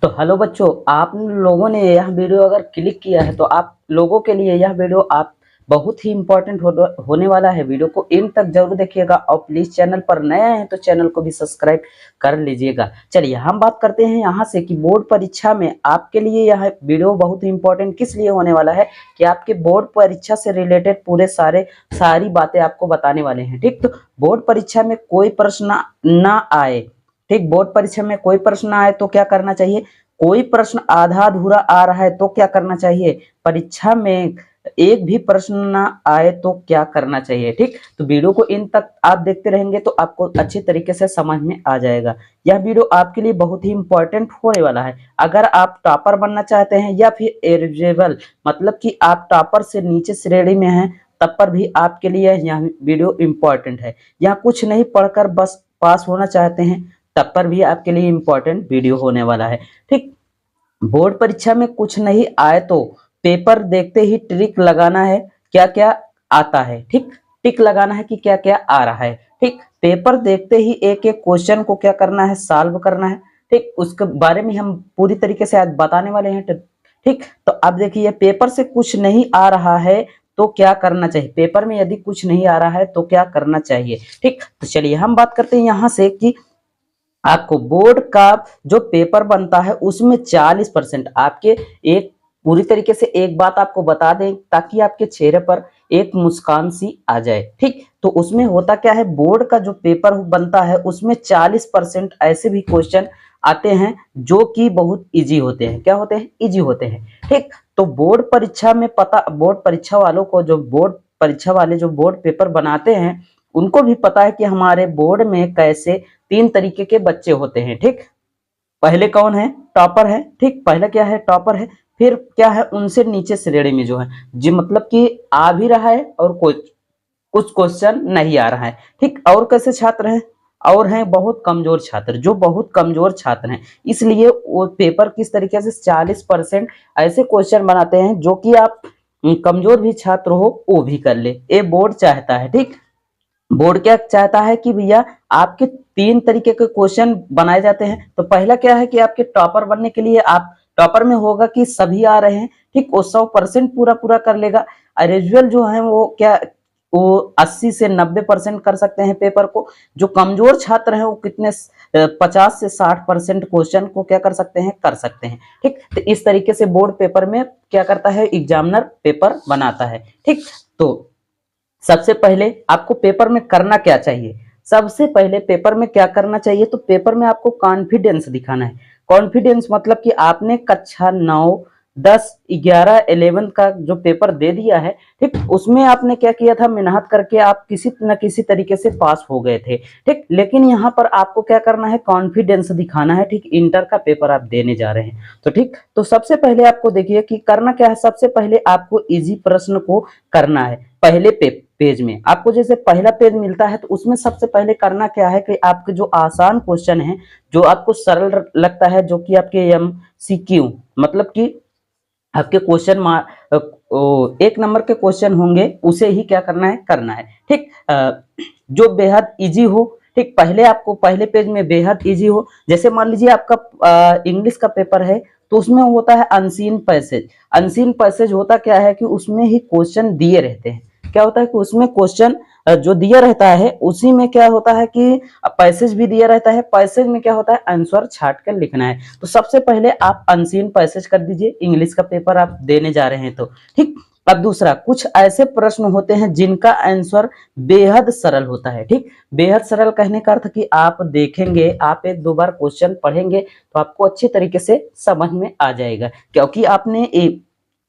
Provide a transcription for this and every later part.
तो हेलो बच्चों, आप लोगों ने यह वीडियो अगर क्लिक किया है तो आप लोगों के लिए यह वीडियो आप बहुत ही इम्पोर्टेंट होने वाला है। वीडियो को इन तक जरूर देखिएगा और प्लीज चैनल पर नया है तो चैनल को भी सब्सक्राइब कर लीजिएगा। चलिए हम बात करते हैं यहाँ से कि बोर्ड परीक्षा में आपके लिए यह वीडियो बहुत ही इम्पोर्टेंट किस लिए होने वाला है कि आपके बोर्ड परीक्षा से रिलेटेड पूरे सारी बातें आपको बताने वाले हैं। ठीक, तो बोर्ड परीक्षा में कोई प्रश्न ना आए, ठीक, बोर्ड परीक्षा में कोई प्रश्न आए तो क्या करना चाहिए, कोई प्रश्न आधा अधूरा आ रहा है तो क्या करना चाहिए, परीक्षा में एक भी प्रश्न ना आए तो क्या करना चाहिए। ठीक, तो वीडियो को इन तक आप देखते रहेंगे तो आपको अच्छी तरीके से समझ में आ जाएगा। यह वीडियो आपके लिए बहुत ही इंपॉर्टेंट होने वाला है। अगर आप टॉपर बनना चाहते हैं या फिर एलिजिबल मतलब कि आप टॉपर से नीचे श्रेणी में हैं तब पर भी आपके लिए यह वीडियो इंपॉर्टेंट है। यहाँ कुछ नहीं पढ़कर बस पास होना चाहते हैं तब पर भी आपके लिए इंपॉर्टेंट वीडियो होने वाला है। ठीक, बोर्ड परीक्षा में कुछ नहीं आए तो पेपर देखते ही ट्रिक लगाना है क्या क्या आता है। ठीक, टिक लगाना है कि क्या क्या आ रहा है। ठीक, पेपर देखते ही एक एक क्वेश्चन को क्या करना है, सॉल्व करना है। ठीक, उसके बारे में हम पूरी तरीके से आज बताने वाले हैं। ठीक, तो अब देखिए पेपर से कुछ नहीं आ रहा है तो क्या करना चाहिए, पेपर में यदि कुछ नहीं आ रहा है तो क्या करना चाहिए। ठीक, तो चलिए हम बात करते हैं यहाँ से कि आपको बोर्ड का जो पेपर बनता है उसमें 40% आपके एक पूरी तरीके से एक बात आपको बता दें ताकि आपके चेहरे पर एक मुस्कान सी आ जाए। ठीक, तो उसमें होता क्या है, बोर्ड का जो पेपर बनता है उसमें 40% ऐसे भी क्वेश्चन आते हैं जो कि बहुत इजी होते हैं। क्या होते हैं, इजी होते हैं। ठीक, तो बोर्ड परीक्षा में पता, बोर्ड परीक्षा वालों को, जो बोर्ड परीक्षा वाले जो बोर्ड पेपर बनाते हैं उनको भी पता है कि हमारे बोर्ड में कैसे तीन तरीके के बच्चे होते हैं। ठीक, पहले कौन है, टॉपर है। ठीक, पहला क्या है, टॉपर है। फिर क्या है, उनसे नीचे श्रेणी में जो है जी मतलब कि आ भी रहा है और कुछ क्वेश्चन नहीं आ रहा है। ठीक, और कैसे छात्र हैं, और हैं बहुत कमजोर छात्र, जो बहुत कमजोर छात्र हैं। इसलिए वो पेपर किस तरीके से 40% ऐसे क्वेश्चन बनाते हैं जो कि आप कमजोर भी छात्र हो वो भी कर ले, ये बोर्ड चाहता है। ठीक, बोर्ड क्या चाहता है कि भैया आपके तीन तरीके के क्वेश्चन बनाए जाते हैं। तो पहला क्या है कि आपके टॉपर बनने के लिए आप टॉपर में होगा कि सभी आ रहे हैं। ठीक, वो 100% पूरा पूरा कर लेगा। रेजुअल जो है वो क्या, वो 80 से 90% कर सकते हैं पेपर को। जो कमजोर छात्र हैं वो कितने 50 से 60% क्वेश्चन को क्या कर सकते हैं, कर सकते हैं। ठीक, तो इस तरीके से बोर्ड पेपर में क्या करता है, एग्जामिनर पेपर बनाता है। ठीक, तो सबसे पहले आपको पेपर में करना क्या चाहिए, सबसे पहले पेपर में क्या करना चाहिए, तो पेपर में आपको कॉन्फिडेंस दिखाना है। कॉन्फिडेंस मतलब कि आपने कक्षा 9, 10, 11, 11 का जो पेपर दे दिया है। ठीक, उसमें आपने क्या किया था, मेहनत करके आप किसी न किसी तरीके से पास हो गए थे। ठीक, लेकिन यहाँ पर आपको क्या करना है, कॉन्फिडेंस दिखाना है। ठीक, इंटर का पेपर आप देने जा रहे हैं तो ठीक, तो सबसे पहले आपको देखिए कि करना क्या है। सबसे पहले आपको इजी प्रश्न को करना है। पहले पेज में आपको जैसे पहला पेज मिलता है तो उसमें सबसे पहले करना क्या है कि आपके जो आसान क्वेश्चन है, जो आपको सरल लगता है, जो कि आपके MCQ मतलब कि आपके क्वेश्चन एक नंबर के क्वेश्चन होंगे, उसे ही क्या करना है, करना है। ठीक, जो बेहद इजी हो। ठीक, पहले आपको पहले पेज में बेहद इजी हो। जैसे मान लीजिए आपका इंग्लिश का पेपर है तो उसमें होता है अनसीन पैसेज। अनसीन पैसेज होता क्या है कि उसमें ही क्वेश्चन दिए रहते हैं। क्या होता है कि उसमें क्वेश्चन जो दिया रहता है उसी में क्या होता है कि पैसेज भी दिया रहता है। पैसेज में क्या होता है, आंसर छाट कर लिखना है। तो सबसे पहले आप अनसीन पैसेज कर दीजिए, इंग्लिश का पेपर आप देने जा रहे हैं तो ठीक। अब दूसरा, कुछ ऐसे प्रश्न होते हैं जिनका आंसर बेहद सरल होता है। ठीक, बेहद सरल कहने का अर्थ कि आप देखेंगे, आप एक दो बार क्वेश्चन पढ़ेंगे तो आपको अच्छी तरीके से समझ में आ जाएगा, क्योंकि आपने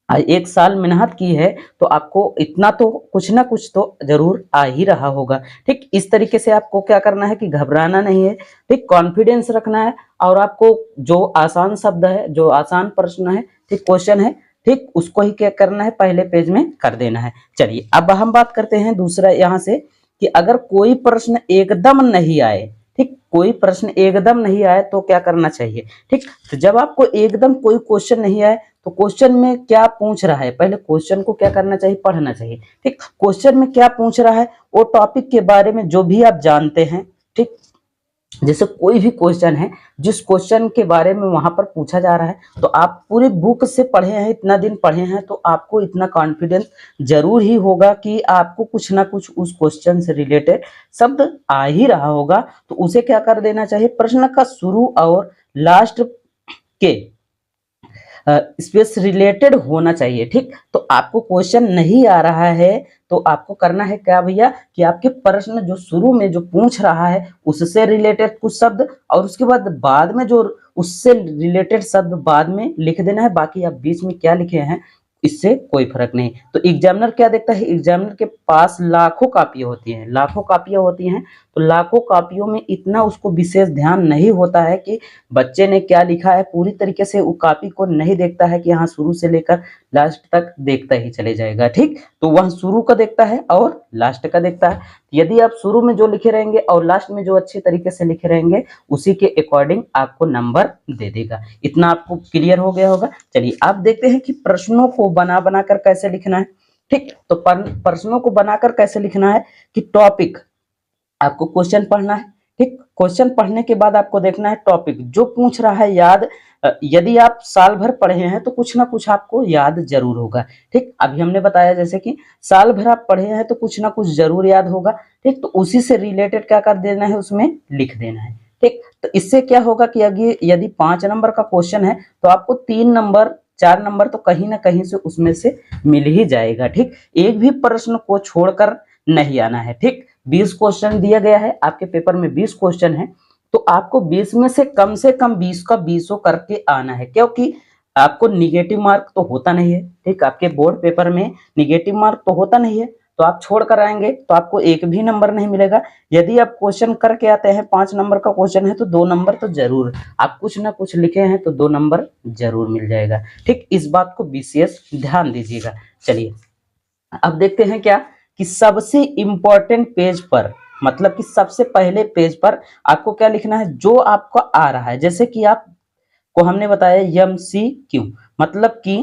एक साल मेहनत की है तो आपको इतना तो कुछ ना कुछ तो जरूर आ ही रहा होगा। ठीक, इस तरीके से आपको क्या करना है कि घबराना नहीं है। ठीक, कॉन्फिडेंस रखना है और आपको जो आसान शब्द है, जो आसान प्रश्न है, ठीक, क्वेश्चन है, ठीक, उसको ही क्या करना है, पहले पेज में कर देना है। चलिए अब हम बात करते हैं दूसरा यहाँ से कि अगर कोई प्रश्न एकदम नहीं आए, ठीक, कोई प्रश्न एकदम नहीं आए तो क्या करना चाहिए। ठीक, तो जब आपको एकदम कोई क्वेश्चन नहीं आए तो क्वेश्चन में क्या पूछ रहा है, पहले क्वेश्चन को क्या करना चाहिए, पढ़ना चाहिए। ठीक, क्वेश्चन में क्या पूछ रहा है, वो टॉपिक के बारे में जो भी आप जानते हैं, ठीक, जैसे कोई भी क्वेश्चन है, जिस क्वेश्चन के बारे में वहां पर पूछा जा रहा है, तो आप पूरी बुक से पढ़े हैं, इतना दिन पढ़े हैं, तो आपको इतना कॉन्फिडेंस जरूर ही होगा कि आपको कुछ ना कुछ उस क्वेश्चन से रिलेटेड शब्द आ ही रहा होगा। तो उसे क्या कर देना चाहिए, प्रश्न का शुरू और लास्ट के स्पेस रिलेटेड होना चाहिए। ठीक, तो आपको क्वेश्चन नहीं आ रहा है तो आपको करना है क्या भैया, कि आपके प्रश्न जो शुरू में जो पूछ रहा है उससे रिलेटेड कुछ शब्द, और उसके बाद में जो उससे रिलेटेड शब्द बाद में लिख देना है। बाकी आप बीच में क्या लिखे हैं इससे कोई फर्क नहीं। तो एग्जामिनर क्या देखता है, एग्जामिनर के पास लाखों कापियां होती हैं, लाखों कापियां होती हैं, तो लाखों कापियों में इतना उसको विशेष ध्यान नहीं होता है कि बच्चे ने क्या लिखा है। पूरी तरीके से वो कॉपी को नहीं देखता है कि हाँ शुरू से लेकर लास्ट तक देखता ही चले जाएगा। ठीक, तो वह शुरू का देखता है और लास्ट का देखता है। यदि आप शुरू में जो लिखे रहेंगे और लास्ट में जो अच्छे तरीके से लिखे रहेंगे उसी के अकॉर्डिंग आपको नंबर दे देगा। इतना आपको क्लियर हो गया होगा। चलिए आप देखते हैं कि प्रश्नों को बना बनाकर कैसे लिखना है। ठीक, तो प्रश्नों को बनाकर कैसे लिखना है कि टॉपिक, आपको क्वेश्चन पढ़ना है। ठीक, क्वेश्चन पढ़ने के बाद आपको देखना है टॉपिक जो पूछ रहा है याद। यदि आप साल भर पढ़े हैं तो कुछ ना कुछ आपको याद जरूर होगा। ठीक, अभी हमने बताया जैसे कि साल भर आप पढ़े हैं तो कुछ ना कुछ जरूर याद होगा। ठीक, तो उसी से रिलेटेड क्या कर देना है, उसमें लिख देना है। ठीक, तो इससे क्या होगा कि अगर यदि 5 नंबर का क्वेश्चन है तो आपको 3 नंबर 4 नंबर तो कहीं ना कहीं से उसमें से मिल ही जाएगा। ठीक, एक भी प्रश्न को छोड़कर नहीं आना है। ठीक, 20 क्वेश्चन दिया गया है आपके पेपर में, 20 क्वेश्चन है, तो आपको 20 में से कम 20 का 20 करके आना है, क्योंकि आपको निगेटिव मार्क तो होता नहीं है। ठीक, आपके बोर्ड पेपर में निगेटिव मार्क तो होता नहीं है, तो आप छोड़ कर आएंगे तो आपको एक भी नंबर नहीं मिलेगा। यदि आप क्वेश्चन करके आते हैं, 5 नंबर का क्वेश्चन है तो 2 नंबर तो जरूर, आप कुछ ना कुछ लिखे हैं तो 2 नंबर जरूर मिल जाएगा। ठीक, इस बात को विशेष ध्यान दीजिएगा। चलिए अब देखते हैं क्या, कि सबसे इंपॉर्टेंट पेज पर, मतलब कि सबसे पहले पेज पर आपको क्या लिखना है, जो आपको आ रहा है। जैसे कि आपको हमने बताया MCQ, मतलब कि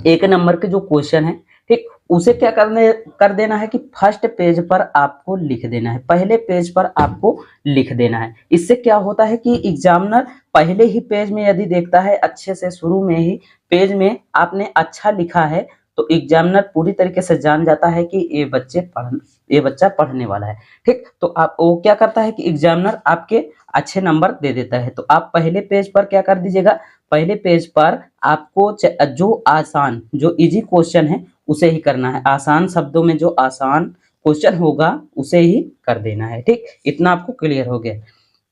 1 नंबर के जो क्वेश्चन है, ठीक, उसे क्या कर देना है कि फर्स्ट पेज पर आपको लिख देना है, पहले पेज पर आपको लिख देना है। इससे क्या होता है कि एग्जामिनर पहले ही पेज में यदि देखता है, अच्छे से शुरू में ही पेज में आपने अच्छा लिखा है, तो एग्जामिनर पूरी तरीके से जान जाता है कि ये बच्चा पढ़ने वाला है। ठीक, तो आप वो क्या करता है कि एग्जामिनर आपके अच्छे नंबर दे देता है। तो आप पहले पेज पर क्या कर दीजिएगा, पहले पेज पर आपको जो आसान, जो इजी क्वेश्चन है उसे ही करना है, आसान शब्दों में जो आसान क्वेश्चन होगा उसे ही कर देना है। ठीक, इतना आपको क्लियर हो गया।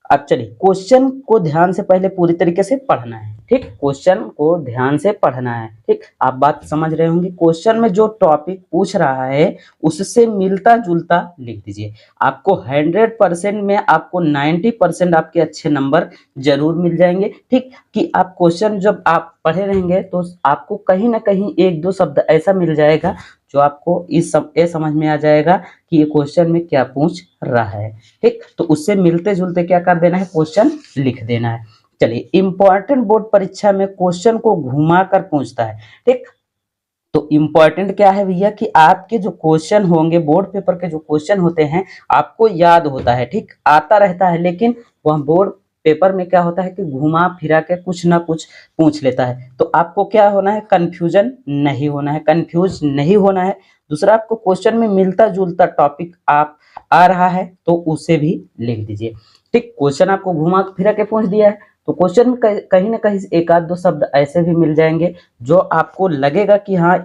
अब चलिए क्वेश्चन को ध्यान से पहले पूरी तरीके से पढ़ना है। ठीक, क्वेश्चन को ध्यान से पढ़ना है। ठीक, आप बात समझ रहे होंगे। क्वेश्चन में जो टॉपिक पूछ रहा है उससे मिलता जुलता लिख दीजिए। आपको 100% में आपको 90% आपके अच्छे नंबर जरूर मिल जाएंगे। ठीक, कि आप क्वेश्चन जब आप पढ़े रहेंगे तो आपको कहीं ना कहीं 1-2 शब्द ऐसा मिल जाएगा जो आपको ये समझ में आ जाएगा कि ये क्वेश्चन में क्या पूछ रहा है। ठीक, तो उससे मिलते जुलते क्या कर देना है, क्वेश्चन लिख देना है। चलिए इंपॉर्टेंट बोर्ड परीक्षा में क्वेश्चन को घुमा कर पूछता है। ठीक, तो इंपॉर्टेंट क्या है भैया, कि आपके जो क्वेश्चन होंगे, बोर्ड पेपर के जो क्वेश्चन होते हैं आपको याद होता है। ठीक, आता रहता है, लेकिन वह बोर्ड पेपर में क्या होता है कि घुमा फिरा के कुछ ना कुछ पूछ लेता है। तो आपको क्या होना है, कंफ्यूजन नहीं होना है, कंफ्यूज नहीं होना है। दूसरा, आपको क्वेश्चन में मिलता जुलता टॉपिक आप आ रहा है तो उसे भी लिख दीजिए। ठीक, क्वेश्चन आपको घुमा फिरा के पूछ दिया है तो क्वेश्चन में कहीं ना कहीं 1-2 शब्द ऐसे भी मिल जाएंगे जो आपको लगेगा कि हाँ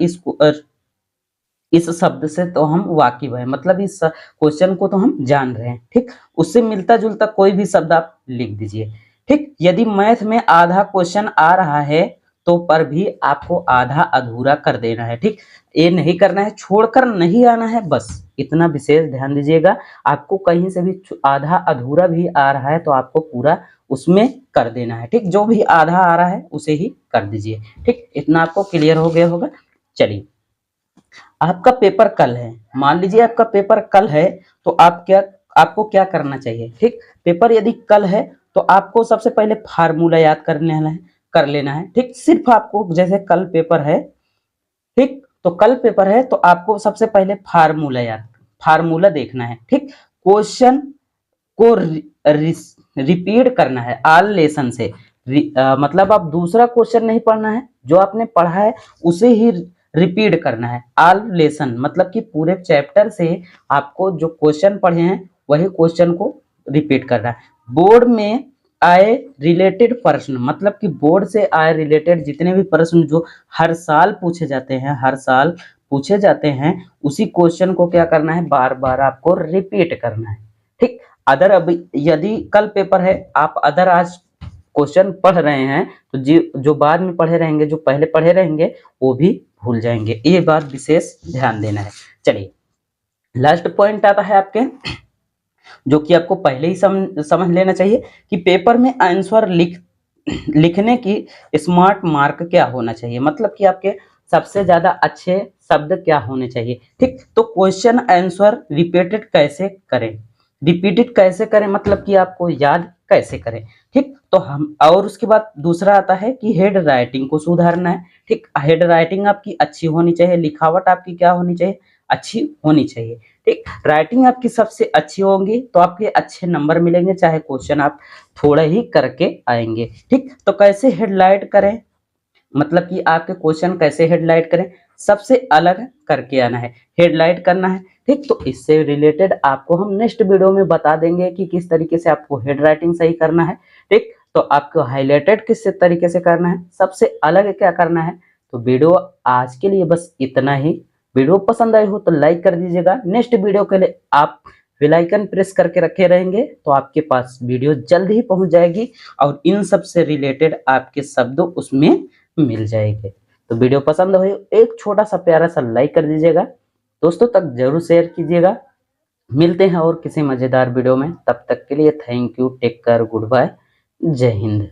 इस शब्द से तो हम वाकिफ हैं, मतलब इस क्वेश्चन को तो हम जान रहे हैं। ठीक, उससे मिलता जुलता कोई भी शब्द आप लिख दीजिए। ठीक, यदि मैथ में आधा क्वेश्चन आ रहा है तो पर भी आपको आधा अधूरा कर देना है। ठीक, ये नहीं करना है, छोड़कर नहीं आना है, बस इतना विशेष ध्यान दीजिएगा। आपको कहीं से भी आधा अधूरा भी आ रहा है तो आपको पूरा उसमें कर देना है। ठीक, जो भी आधा आ रहा है उसे ही कर दीजिए। ठीक, इतना आपको क्लियर हो गया होगा। चलिए आपका पेपर कल है, मान लीजिए आपका पेपर कल है, तो आपको क्या करना चाहिए। ठीक, पेपर यदि कल है तो आपको सबसे पहले फार्मूला याद कर लेना है। ठीक, सिर्फ आपको, जैसे कल पेपर है, ठीक, तो कल पेपर है तो आपको सबसे पहले फार्मूला देखना है। ठीक, क्वेश्चन को रिपीट करना है ऑल लेसन से। मतलब आप दूसरा क्वेश्चन नहीं पढ़ना है, जो आपने पढ़ा है उसे ही रिपीट करना है। ऑल लेसन मतलब कि पूरे चैप्टर से आपको जो क्वेश्चन पढ़े हैं वही क्वेश्चन को रिपीट करना है। बोर्ड में आए रिलेटेड प्रश्न मतलब कि बोर्ड से आए रिलेटेड जितने भी प्रश्न जो हर साल पूछे जाते हैं, हर साल पूछे जाते हैं, उसी क्वेश्चन को क्या करना है, बार बार आपको रिपीट करना है। ठीक, अदर अभी यदि कल पेपर है, आप अदर आज क्वेश्चन पढ़ रहे हैं तो जो बाद में पढ़े रहेंगे, जो पहले पढ़े रहेंगे वो भी भूल जाएंगे। ये बात विशेष ध्यान देना है। चलिए लास्ट पॉइंट आता है आपके, जो कि आपको पहले ही समझ लेना चाहिए कि पेपर में आंसर लिखने की स्मार्ट मार्क क्या होना चाहिए, मतलब कि आपके सबसे ज्यादा अच्छे शब्द क्या होने चाहिए। ठीक, तो क्वेश्चन आंसर रिपीटेड कैसे करें, रिपीटेड कैसे करें मतलब कि आपको याद कैसे करें। ठीक, तो हम और उसके बाद दूसरा आता है कि हेड राइटिंग को सुधारना है। ठीक, हेड राइटिंग आपकी अच्छी होनी चाहिए, लिखावट आपकी क्या होनी चाहिए, अच्छी होनी चाहिए। ठीक, राइटिंग आपकी सबसे अच्छी होगी तो आपके अच्छे नंबर मिलेंगे, चाहे क्वेश्चन आप थोड़ा ही करके आएंगे। ठीक, तो कैसे हेडलाइट करें, मतलब कि आपके क्वेश्चन कैसे हेडलाइट करें, सबसे अलग करके आना है, हेडलाइट करना है। ठीक, तो इससे रिलेटेड आपको हम नेक्स्ट वीडियो में बता देंगे कि किस तरीके से आपको हेड राइटिंग सही करना है। ठीक, तो आपको हाईलाइटेड किस तरीके से करना है, सबसे अलग क्या करना है। तो वीडियो आज के लिए बस इतना ही। वीडियो पसंद आई हो तो लाइक कर दीजिएगा। नेक्स्ट वीडियो के लिए आप बेल आइकन प्रेस करके रखे रहेंगे तो आपके पास वीडियो जल्द ही पहुंच जाएगी और इन सब से रिलेटेड आपके शब्द उसमें मिल जाएंगे। तो वीडियो पसंद हो एक छोटा सा प्यारा सा लाइक कर दीजिएगा, दोस्तों तक जरूर शेयर कीजिएगा। मिलते हैं और किसी मजेदार वीडियो में, तब तक के लिए thank you, take care, good bye, जय हिंद।